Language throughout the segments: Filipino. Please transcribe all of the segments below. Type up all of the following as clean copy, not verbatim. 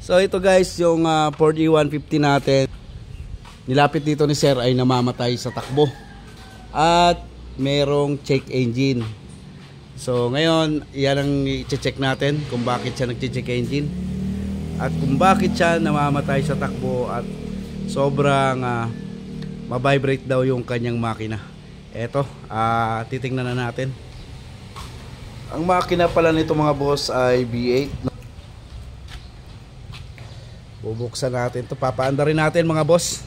So ito guys, yung Ford E150 natin. Nilapit dito ni Sir ay namamatay sa takbo. At merong check engine. So ngayon, yan ang i-check natin kung bakit siya nag-check engine. At kung bakit siya namamatay sa takbo at sobrang mabibrate daw yung kanyang makina. Eto, titingnan na natin. Ang makina pala nito mga boss ay V8. Bubuksan natin ito. Papaanda rin natin mga boss.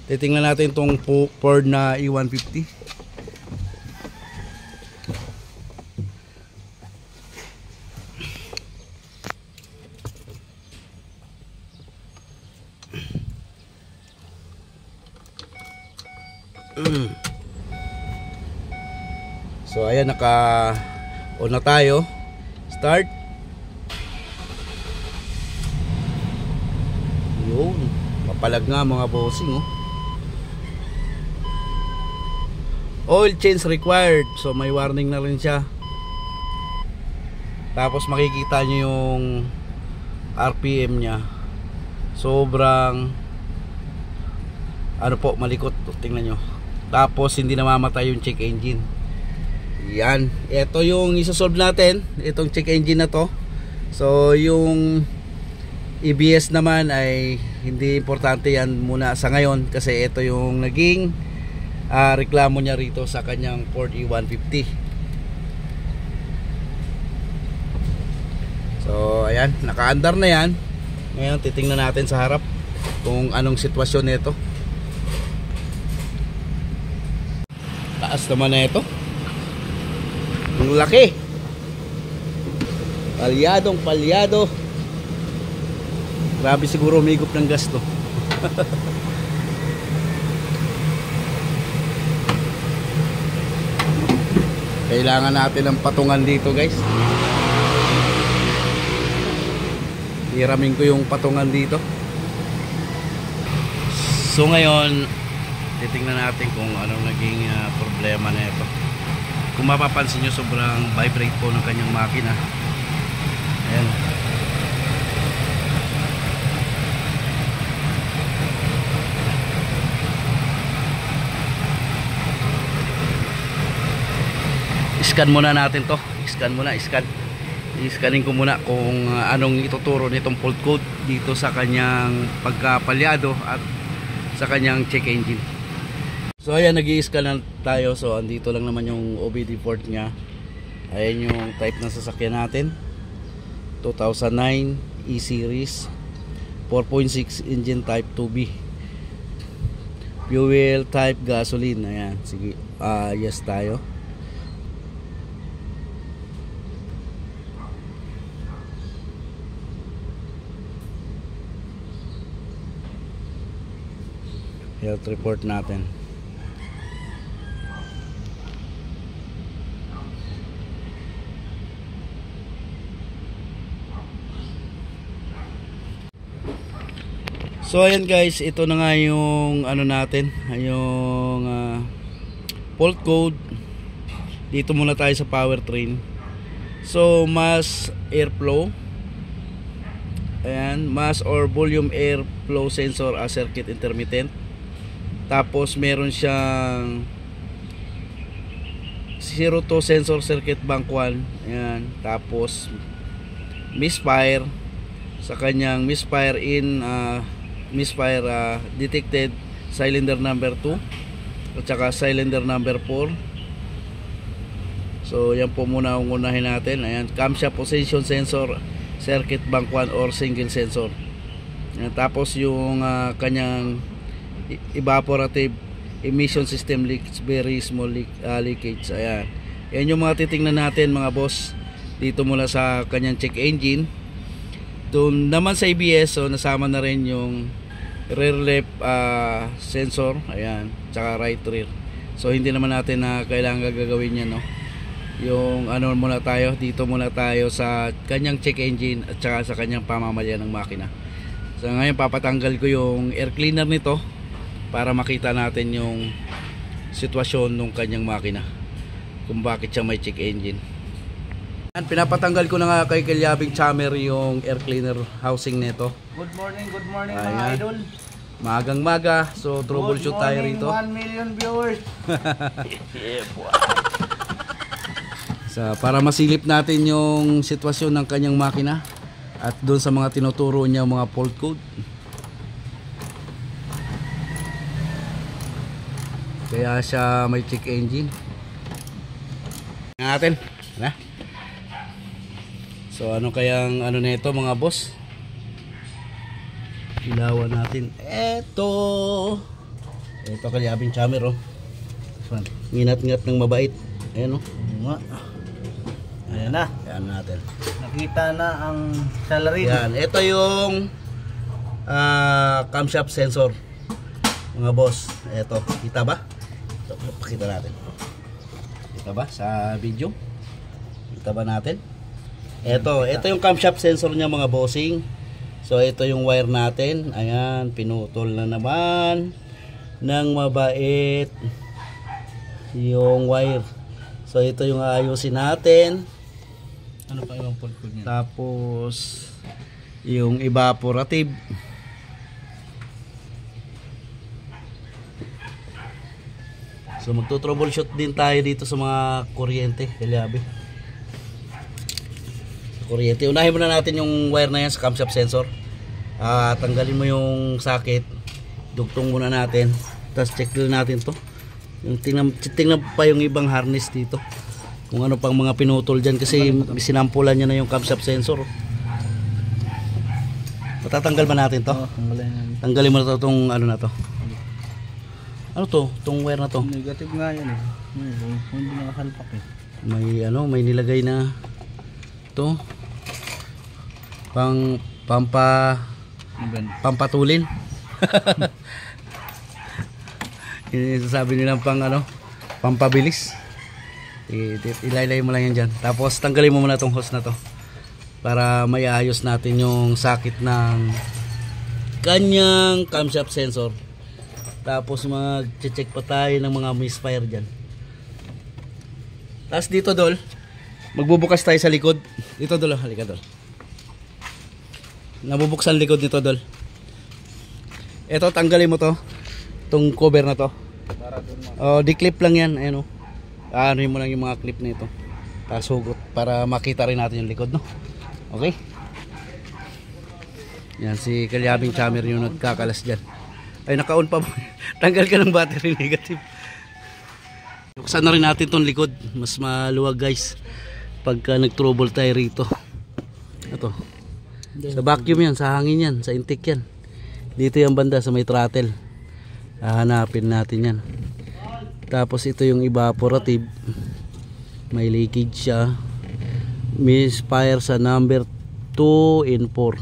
Titingnan natin itong Ford na E150. So ayan, naka-on na tayo. Start. Yun, mapalag nga mga bossing oh. Oil change required. So may warning na rin siya. Tapos makikita nyo yung RPM nya. Sobrang ano po, malikot. Tingnan nyo. Tapos hindi namamatay yung check engine. Yan, ito yung isosolve natin, itong check engine na to. So yung EBS naman ay hindi importante yan muna sa ngayon, kasi ito yung naging reklamo niya rito sa kanyang Ford E150. So ayan, naka-andar na yan. Ngayon titingnan natin sa harap kung anong sitwasyon nito. Taas naman na ito. Ang laki. Palyadong palyado. Grabe siguro umigop ng gas to. Kailangan natin ng patungan dito guys. Hiramin ko yung patungan dito. So ngayon titingnan natin kung anong naging problema na ito. Kung mapapansin nyo, sobrang vibrate po ng kanyang makina. Ayan. Iscan muna natin to. Iscan muna, iscan. I-scanning ko muna kung anong ituturo nitong fault code dito sa kanyang pagkapalyado at sa kanyang check engine. So ayan, nag-i-scan na tayo. So andito lang naman yung OBD port nya. Ayan yung type ng sasakyan natin, 2009 E-Series, 4.6 engine, type 2B, fuel type gasoline. Ayan, sige, yes tayo. Health report natin. So ayan guys, ito na nga yung ano natin, yung fault code. Dito muna tayo sa powertrain. So mass airflow. Ayan, mass or volume airflow sensor as circuit intermittent. Tapos meron siyang 02 sensor circuit bank 1. Ayan, tapos misfire sa kanyang misfire in misfire detected cylinder number 2 at saka cylinder number 4. So yan po muna ang unahin natin. Ayan, camshaft position sensor circuit bank 1 or single sensor. Ayan, tapos yung kanyang evaporative emission system leaks, very small leakage. Ayan, yan yung mga titingnan natin mga boss dito mula sa kanyang check engine. Doon naman sa ABS, so nasama na rin yung rear left sensor, ayan, tsaka right rear. So hindi naman natin na kailangan gagawin yan, no? Yung ano muna tayo, dito muna tayo sa kanyang check engine at saka sa kanyang pamamalyan ng makina. So ngayon papatanggal ko yung air cleaner nito para makita natin yung sitwasyon ng kanyang makina, kung bakit siya may check engine. Pinapatanggal ko na nga kay Kelyabing Chammer yung air cleaner housing nito. Good morning mga idol. Magang maga, so troubleshoot tayo rito. 1 million viewers. Para masilip natin yung sitwasyon ng kanyang makina at doon sa mga tinuturo niya mga fault code. Kaya siya may check engine. Natin, na. So ano kayang ano nito mga boss? Ilawan natin. Ito Kelyabing Chammer, oh. Nginat-ngat ng mabait. Ayan, oh. Ayan na. Ayan natin. Nakita na ang salary. Yan, ito yung camshaft sensor. Mga boss, ito, kita ba? Ito, pakita natin. Kita ba sa video? Kita ba natin? Ito yung camshaft sensor niya mga bossing. So ito yung wire natin. Ayan, pinutol na naman ng mabait yung wire. So ito yung aayusin natin. Ano pa yung fault code niya? Tapos yung evaporative. So magto-troubleshoot din tayo dito sa mga kuryente, Kelyabing. Kuryente. Unahin muna natin yung wire na yan sa camshaft sensor. Tanggalin mo yung socket. Dugtong muna natin. Tapos check din natin to. Yung tingnan pa yung ibang harness dito. Kung ano pang mga pinutol dyan kasi sinampulan niya na yung camshaft sensor. Matatanggal ba natin to? Tanggalin mo na to itong ano na to. Ano to? Itong wire na to. Negative nga yan eh. Hindi nakasalpak eh. May nilagay na to. Pampatulin. Sabi nilang pampabilis. Ilaylay mo lang yan dyan. Tapos tanggalin mo muna itong hose na to para maiayos natin yung sakit ng kanyang camshaft sensor. Tapos mag-check pa tayo ng mga misfire dyan. Tapos dito Dol, magbubukas tayo sa likod. Dito Dol, halika Dol. Nabubuksan likod nito Dol. Ito, tanggalin mo to. Itong cover na to. Di-clip lang yan. Ayan, ano mo lang yung mga clip nito. Tapos hugot para makita rin natin yung likod, no? Okay? Yan, si Kelyabing Chammer yung nagkakalas dyan. Ay, naka-on pa. Tanggal ka ng battery, negative. Buksan na rin natin itong likod. Mas maluwag guys pagka nag-trouble tayo rito. Ito. Sa vacuum yan, sa hangin yan, sa intake yan. Dito yung banda sa may throttle. Hahanapin natin yan. Tapos ito yung evaporative. May leakage siya. Misfire sa number 2 and 4.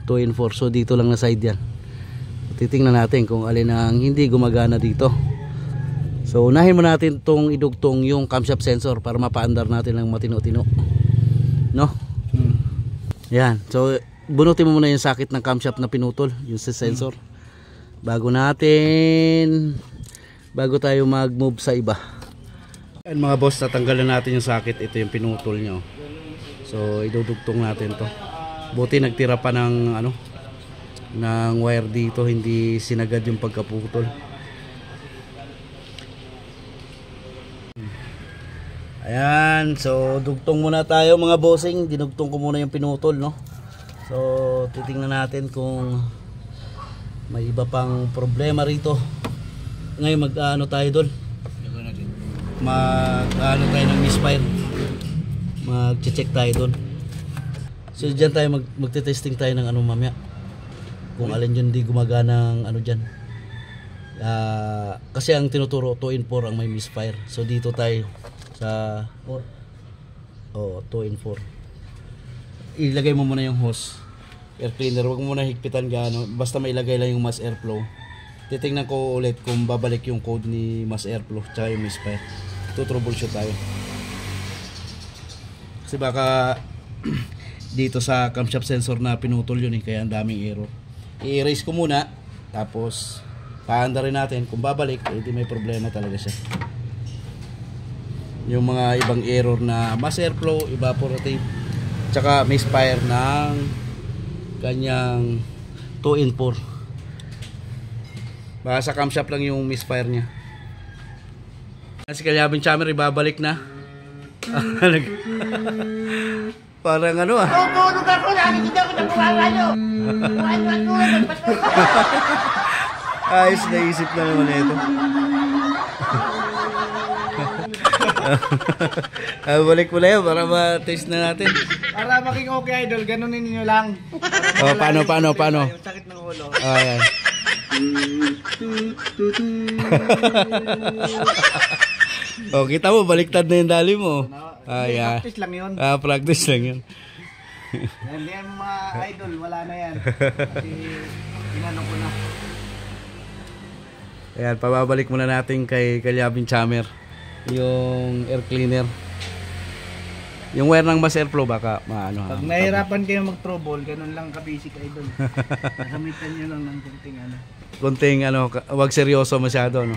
2 and 4. So dito lang na side yan. Titingnan natin kung alin ang hindi gumagana dito. So unahin mo natin itong idugtong yung camshaft sensor para mapaandar natin ng matino-tino. No? Yan. So bunutin mo muna yung sakit ng camshaft na pinutol, yung sensor. Bago tayo mag-move sa iba. Yan mga boss, tatanggalan natin yung sakit. Ito yung pinutol nyo. So idudugtong natin to. Buti nagtira pa ng ng wire dito, hindi sinagad yung pagkaputol. Ayan, so dugtong muna tayo mga bossing. Dinugtong ko muna yung pinutol, no? So titingnan natin kung may iba pang problema rito. Ngayon mag-ano tayo doon? Mag-ano tayo ng misfire. Mag-check tayo doon. So dyan tayo magte-testing tayo ng mamaya. Kung alin yun di gumagana ng dyan. Kasi ang tinuturo 2 in 4 ang may misfire. So dito tayo sa 4. 2 in 4. Ilagay mo muna yung hose. Air cleaner, wag mo muna higpitan gaano. Basta mailagay lang yung mass airflow. Titingnan ko ulit kung babalik yung code ni mass airflow tsaka yung misfire. Troubleshoot tayo. Kasi baka dito sa camshaft sensor na pinutol yun kaya ang daming error. I-erase ko muna tapos paanda rin natin kung babalik, hindi may problema talaga siya. yung mga ibang error na mass airflow, evaporative, tsaka misfire ng kanyang 2-in-4. Baka sa camshaft lang yung misfire niya. Si Kalyabing Chammer ibabalik na. Parang ano ah. Tutulog ako, nakikita ko na bumabayo. Ayos na isip na naman ito. Balik mo na yun para ma-taste na natin. Para maging okay idol, ganunin niyo lang. Oh, paano? Yung sakit ng ulo. Ayan. Oh, kita mo, baliktad na yung dali mo. Ayan. Practice lang yun. Practice lang yun. Hindi yan mga idol, wala na yan. Kasi inano ko na. Ayan, pababalik muna natin kay Kalyabing Chammer yung air cleaner. Yung wire ng mass airflow baka maano ha. Pag nahirapan kayo mag-trouble, ganun lang ka-basic idol. Gamitan nyo lang ng kunting ano. Konting ano, wag seryoso masyado, no.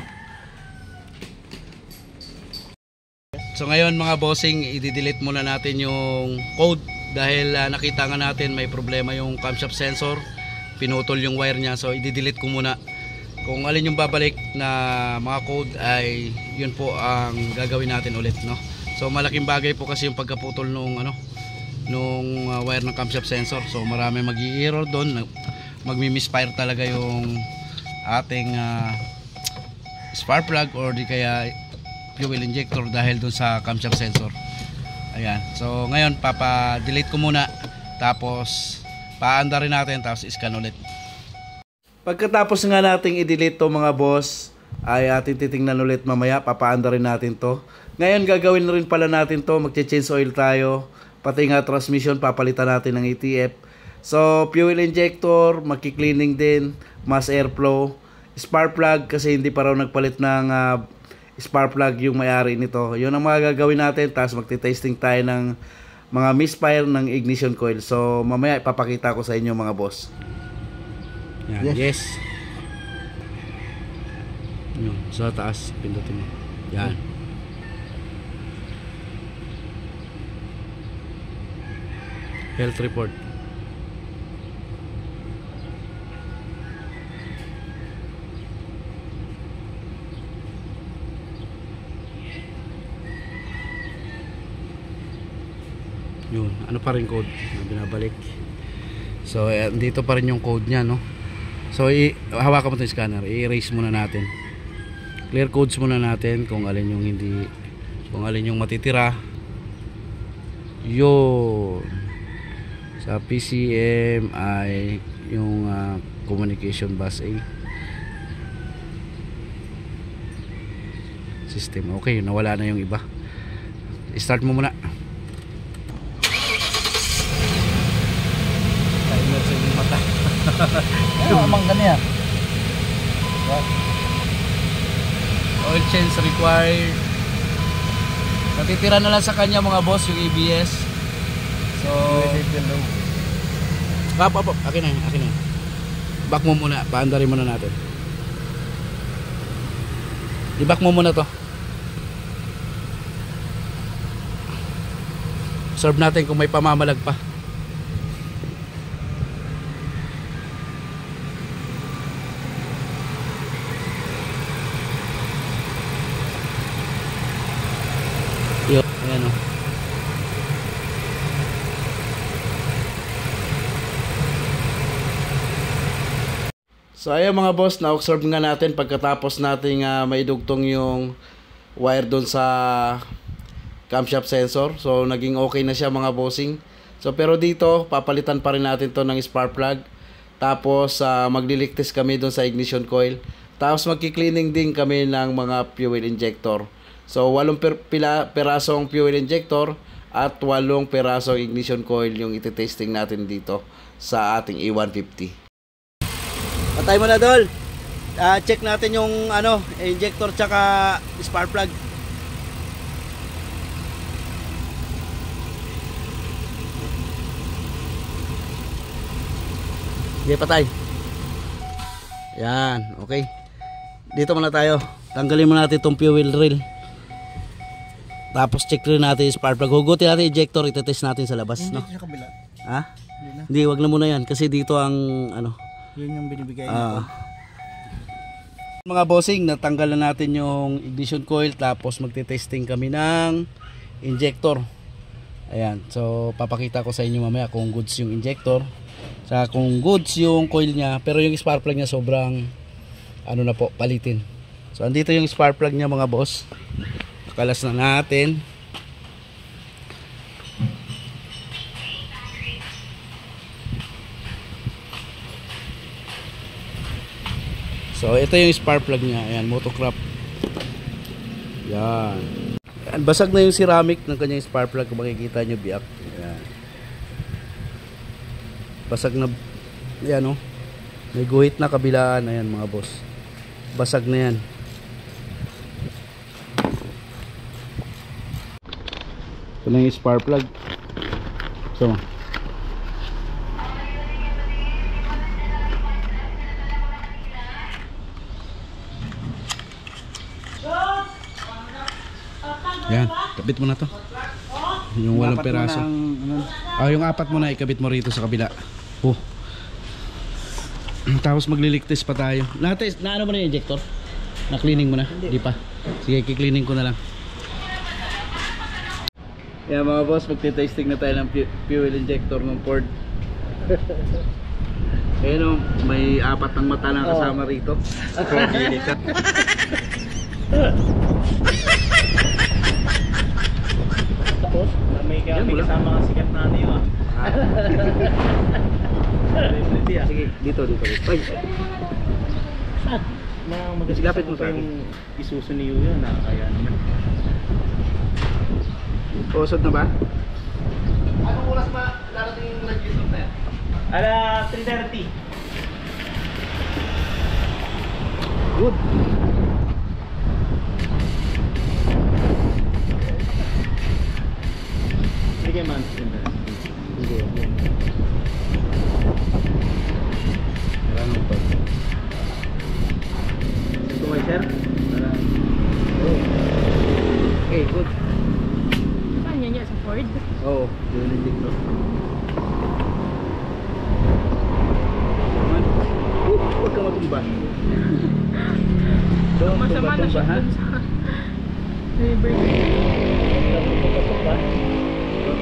So ngayon mga bossing, i-delete muna natin yung code dahil nakita nga natin may problema yung camshaft sensor, pinutol yung wire niya. So i-delete ko muna. Kung alin yung babalik na mga code ay yun po ang gagawin natin ulit, no. So malaking bagay po kasi yung pagkaputol nung wire ng camshaft sensor. So marami mag-i-error doon, magmi-misfire talaga yung ating spark plug or di kaya fuel injector dahil doon sa camshaft sensor. Ayan. So ngayon papa-delete ko muna, tapos paanda rin natin, tapos i-scan ulit. Pagkatapos nga nating i-delete to mga boss, ay ating titingnan ulit mamaya, papaanda rin natin to. Ngayon gagawin rin pala natin to, magche-change oil tayo, pati nga transmission papalitan natin ng ATF. So fuel injector, magki-cleaning din, mass airflow, spark plug kasi hindi pa raw nagpalit ng spark plug yung may-ari nito. Yun ang mga gagawin natin, tapos magti-testing tayo ng mga misfire ng ignition coil. So mamaya ipapakita ko sa inyo mga boss. Yan, yes. Yun, sa taas, pindutin mo. Yan. Health report. Yun, ano pa rin code na binabalik. So, dito pa rin yung code niya, no? So, hawakan mo 'tong scanner, i-erase muna natin. Clear codes muna natin kung alin yung hindi, kung alin yung matitira. Yun. Sa PCM ay yung communication bus A system. Okay, nawala na yung iba. I-start mo muna. Timer sa yung mata. Ano amang ganyan? Oil change required. Natitira na lang sa kanya mga boss yung ABS. So akin na. Back mo muna, paandarin muna natin. I-back mo muna to. Observe natin kung may pamamalag pa. Ayan o. So ayan mga boss, na-observe nga natin pagkatapos nating maidugtong yung wire doon sa camshaft sensor. So naging okay na siya mga bossing. So pero dito, papalitan pa rin natin to ng spark plug. Tapos maglilik test kami doon sa ignition coil. Tapos magki-cleaning din kami ng mga fuel injector. So 8 perasong fuel injector at 8 perasong ignition coil yung iti-testing natin dito sa ating E150. Patay mo na dol. Check natin yung injector tsaka spark plug. Okay, patay. Yan, okay. Dito muna tayo. Tanggalin mo natin itong fuel rail. Tapos check rin natin yung spark plug. Hugutin natin yung injector, itetest natin sa labas, no? Sa kabila. Ha? Hindi na. Hindi, wag na muna yan kasi dito ang ano. Yun yung binibigay nito. Mga bossing, natanggal na natin yung ignition coil tapos magte-testing kami ng injector. Ayan, so papakita ko sa inyo mamaya kung goods yung injector, sa kung goods yung coil niya, pero yung spark plug niya sobrang ano na po, palitin. So andito yung spark plug niya mga boss. Kalas na natin. So ito yung spark plug niya. Ayan, Motocraft. Yan. Ayan, basag na yung ceramic ng kanyang spark plug. Kung makikita nyo, biyak. Ayan. Basag na. Ayan, oh. May guhit na kabilaan. Ayan mga boss. Basag na yan. Ito na yung spark plug. So yan, kabit mo na to. Yung walang peraso. Yung 4 mo na ikabit mo rito sa kabila. Oh. Tapos magliligtis pa tayo. Na ano mo na yung injector? Na cleaning mo na? Hindi pa. Sige, ki-cleaning ko na lang. Yan mga boss, magte-testing na tayo ng fuel injector ng Ford. Ayun, may 4 ng mata na kasama rito. Tapos, may kasama nga sikat na ano yun. Sige, dito. Ay. Magasipit mo sa yung isuso ni Yuyo na kaya naman. Usod na ba? Anong oras ba larating yung nag-isip na yan? 3:30. Good. Hindi kayo man. Hindi. Maraming pa. Ito kayo sir? Okay, good. Saan yan yan? Sa Ford? Oo, yun yung dito. Huwag ka matumba. Masama na siya dun sa river.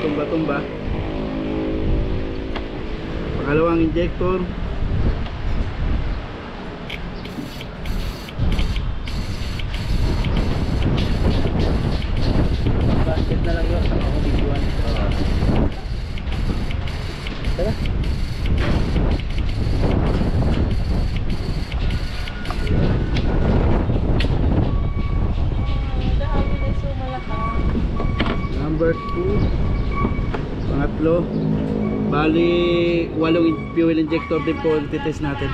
Tumba-tumba. Pangalawang injector. Basket na lang yun. Saka ako biguan. Tara. Number 2. Pangatlo. Bali, 8 fuel injector din po ang titest natin.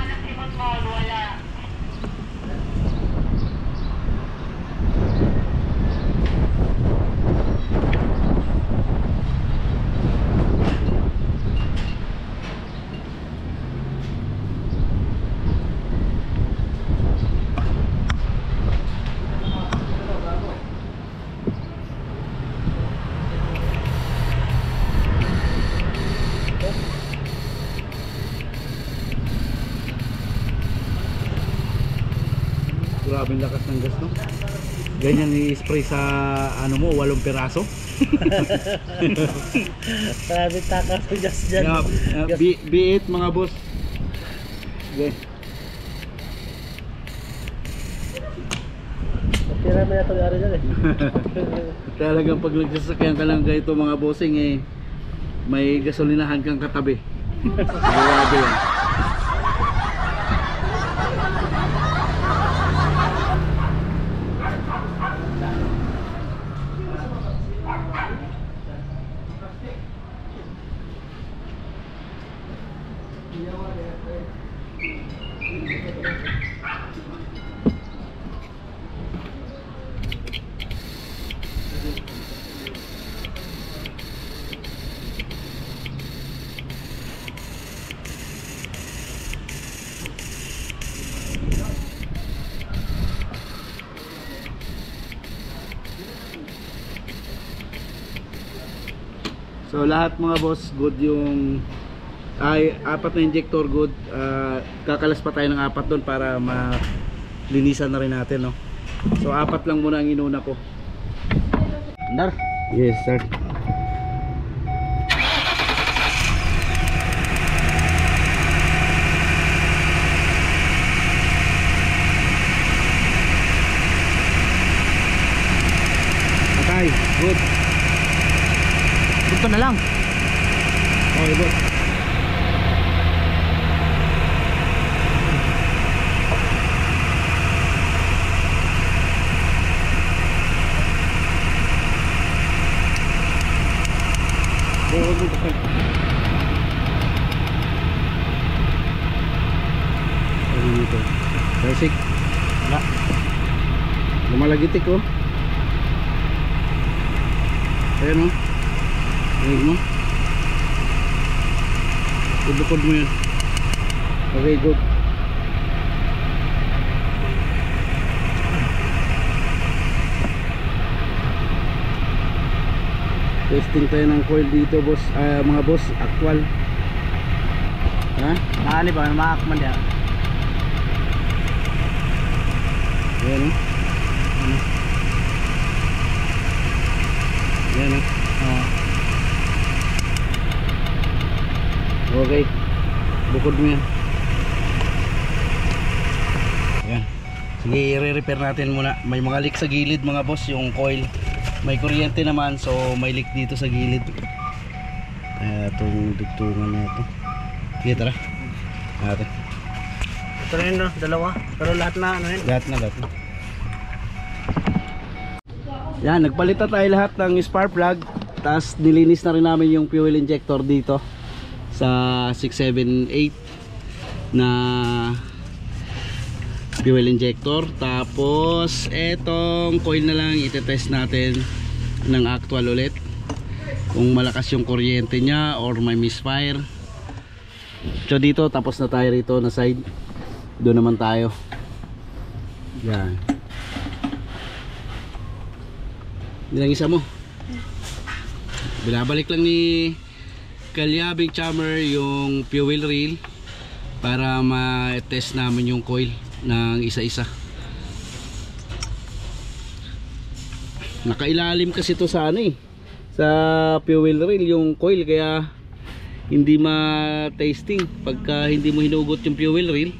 Grabing lakas ng gas, no? Ganyan i-spray sa ano mo, 8 peraso. Grabe takas ko just dyan. B8 mga boss. Okay. Tira mo yata yung dyan eh. Talagang pag nagsasakyan ka lang ganito mga bossing eh, may gasolinahan kang katabi. Grabe yan. So lahat mga boss, good yung apat na injector, good. Kakalas pa tayo ng apat doon para malinisan na rin natin, no? So apat lang muna ang inuna ko. Andar. Yes sir. Okay, good. Dito na lang. Okay, good. Dito. Basic. Wala. Lumalagitik oh. Ayan oh. Ayan mo. Ibukod mo yan. Okay, good. Testing tayo ng coil dito boss, mga boss, actual. Ha? Nakali ba? Maakman yan. Ayan o. Ayan o. Okay. Bukod mo yan. Ayan. Sige, i-repair natin muna. May mga leak sa gilid mga boss, yung coil. May kuryente naman, so may leak dito sa gilid. Itong dugtungan na ito. Sige, tara. Natin. Ito rin no, dalawa. Pero lahat na ano yun? Lahat na. Yan, nagpalit na tayo lahat ng spark plug. Tapos nilinis na rin namin yung fuel injector dito sa 678 na fuel injector. Tapos etong coil na lang itetest natin ng actual ulit, kung malakas yung kuryente nya or may misfire. So dito, tapos na tayo rito na side. Doon naman tayo. Yan. Bilang isa mo. Binabalik lang ni Kalyabing Chammer yung fuel reel para ma-test namin yung coil ng isa-isa. Nakailalim kasi ito sa ano sa fuel reel yung coil, kaya hindi ma-tasting pagka hindi mo hinugot yung fuel reel.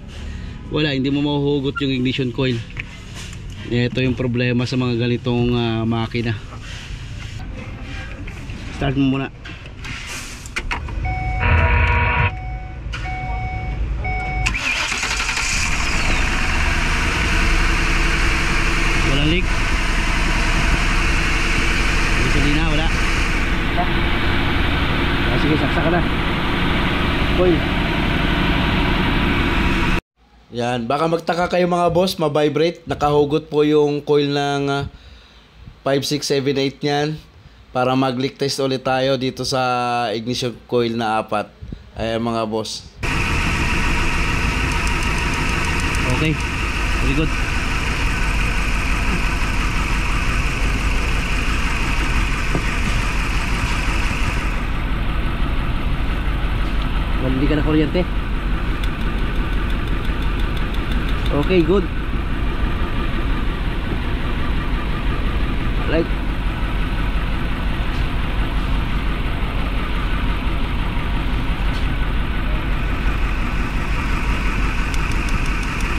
Wala, hindi mo mahuhugot yung ignition coil. Ito yung problema sa mga ganitong makina. Start mo muna. Walang leak. Gasolina, wala. Sige, saksak ka na. Coil. Yan, baka magtaka kayo mga boss, ma-vibrate. Nakahugot po yung coil ng 5678 niyan. Para mag-leak test ulit tayo dito sa ignition coil na 4. Ayan mga boss. Okay, very good. Hindi ka na kuryente. Okay, good. Like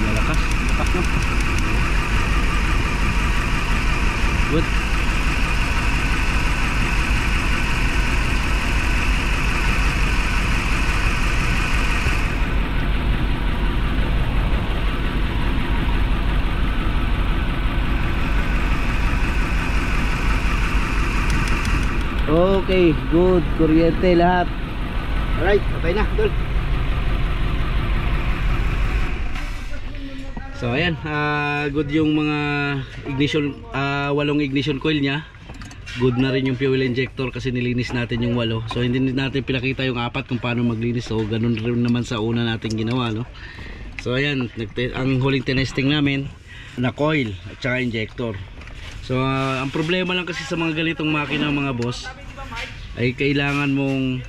malakas na. Good. Okay, good. Kuryente lahat. Alright, okay na, tol. So ayan, good yung mga ignition, 8 ignition coil nya. Good na rin yung fuel injector kasi nilinis natin yung 8. So hindi natin pinakita yung 4 kung paano maglinis. So ganun rin naman sa una natin ginawa, no? So ayan, ang huling tinesting namin na coil at saka injector. So ang problema lang kasi sa mga ganitong makina mga boss, ay kailangan mong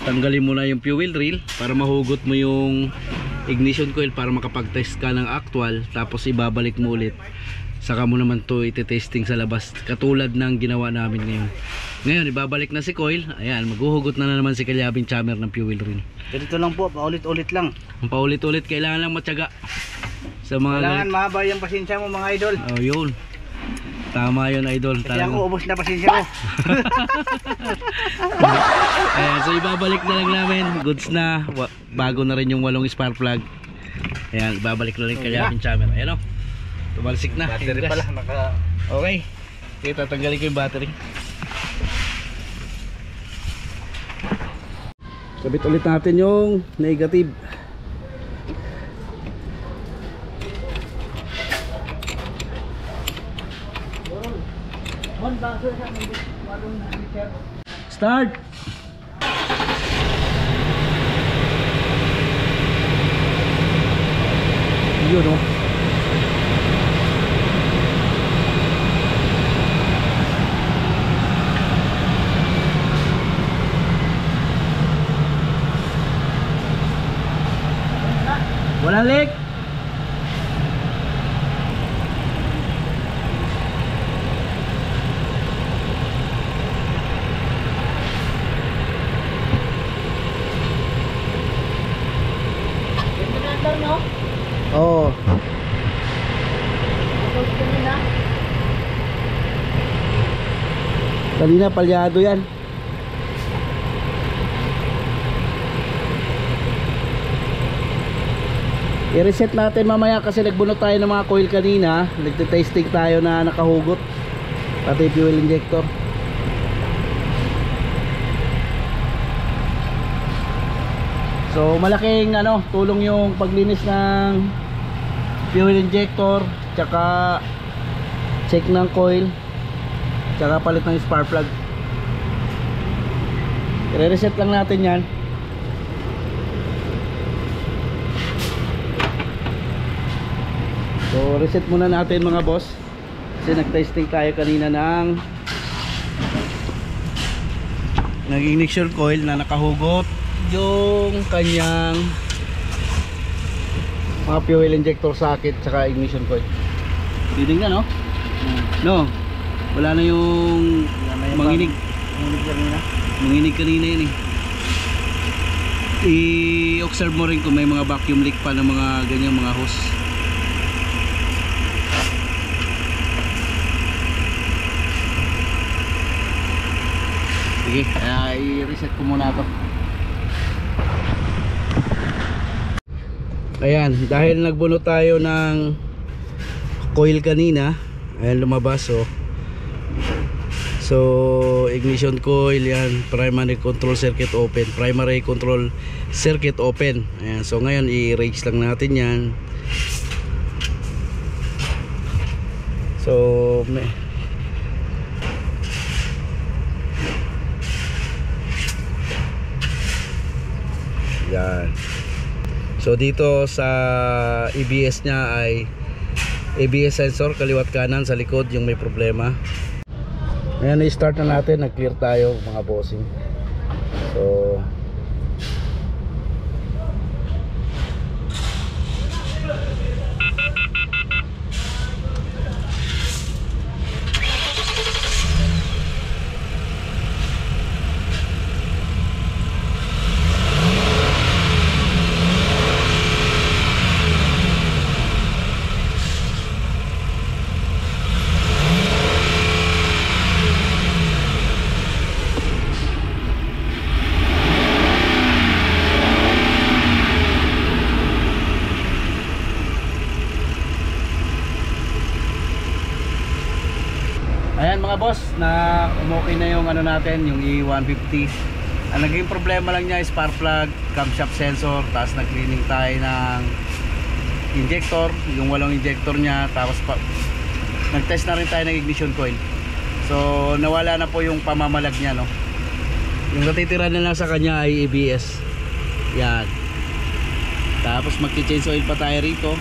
tanggalin mo na yung fuel rail para mahugot mo yung ignition coil para makapag-test ka ng actual, tapos ibabalik mo ulit, saka mo naman to iti-testing sa labas katulad ng ginawa namin ngayon. Ngayon ibabalik na si coil, ayan, maghuhugot na naman si Kalyabing Chammer ng fuel rail. Ganito lang po, paulit-ulit lang. Ang paulit-ulit, kailangan lang matyaga sa mga Kailangan mahaba yung pasensya mo mga idol. oh yun, tama yun idol. Kasi ako ubos na pasensya ko. Ayan, so ibabalik na lang namin, goods na, bago na rin yung 8 spark plug. Ayan, ibabalik na rin Kalyabing Chammer. Ayan o, tumalsik na. Battery Yung gas. pala, naka... Okay, okay, tatanggalin ko yung battery. Kabit ulit natin yung negative. Start! Yun o. Walang leak. Oo. Kanina palyado yan. I-reset natin mamaya kasi nagbunot tayo ng mga coil kanina. Nagte-testing tayo na nakahugot, pati fuel injector. So malaking tulong yung paglinis ng fuel injector, tsaka check ng coil, tsaka palit ng spark plug. I-reset lang natin yan. So reset muna natin mga boss, kasi nag-testing tayo kanina ng ignition coil na nakahugot yung kanyang mga fuel injector socket saka ignition coil. Titingnan no? No, wala na yung manginig. Manginig kanina yun eh. I-observe mo rin kung may mga vacuum leak pa ng mga ganyang mga hose. Sige, i-reset ko muna ito. Ayan, dahil nagbunot tayo ng coil kanina, ayan lumabas oh. So ignition coil yan, primary control circuit open, primary control circuit open. Ayan, so ngayon i-raise lang natin yan. So yan. So dito sa ABS nya ay ABS sensor kaliwat kanan sa likod yung may problema. Ayan, i-start na natin, nag-clear tayo mga bossing. So ayan mga boss, na umokay na yung natin, yung E150. Ang naging problema lang niya is spark plug, camshaft sensor, tapos nag-cleaning tayo ng injector, yung 8 injector niya, tapos nag-test na rin tayo ng ignition coil. So nawala na po yung pamamalag niya, no. Yung natitira na lang sa kanya ay ABS. Yan. Tapos mag-change oil pa tayo rito.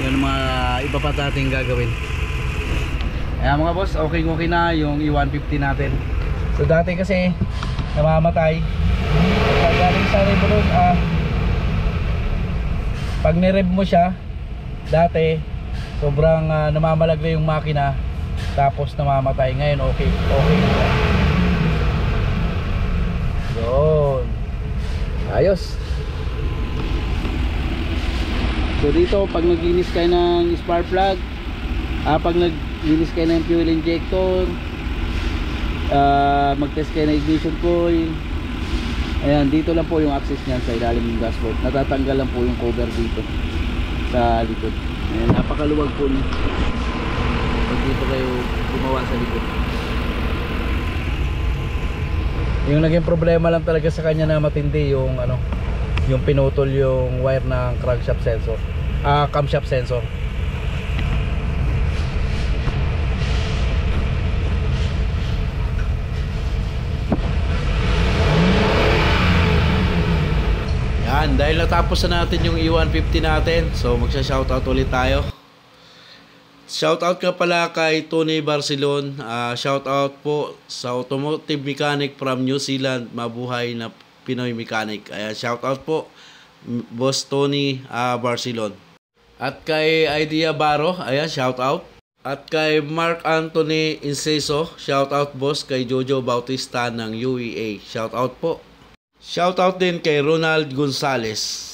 Yan mga iba pa natin gagawin. Ayan mga boss, okay na yung E150 natin. So dati kasi namamatay. Pag galing sa revolve, pag nirev mo siya dati, sobrang namamalagay yung makina, tapos namamatay. Ngayon okay na siya. Yun, ayos. So dito pag naglinis kayo ng spark plug, pag naglinis kayo ng fuel injector, mag-test kayo ng ignition coil, ayan, dito lang po yung access niyan sa ilalim ng dashboard. Natatanggal lang po yung cover dito sa likod. Ayan, napakaluwag po niya pag dito kayo gumawa sa likod. Yung naging problema lang talaga sa kanya na matindi yung yung pinutol yung wire ng crankshaft sensor, camshaft sensor. Yan, dahil natapos na natin yung E150 natin, so magsha-shoutout ulit tayo. Shoutout ka pala kay Tony Barcelon. Shoutout po sa automotive mechanic from New Zealand, mabuhay na Pinoy mechanic. Ayan, shoutout po Boss Tony Barcelon. At kay Idea Baro, ayan, shoutout. At kay Mark Anthony Inceso, shoutout boss. Kay Jojo Bautista ng UEA, shoutout po. Shoutout din kay Ronald Gonzales.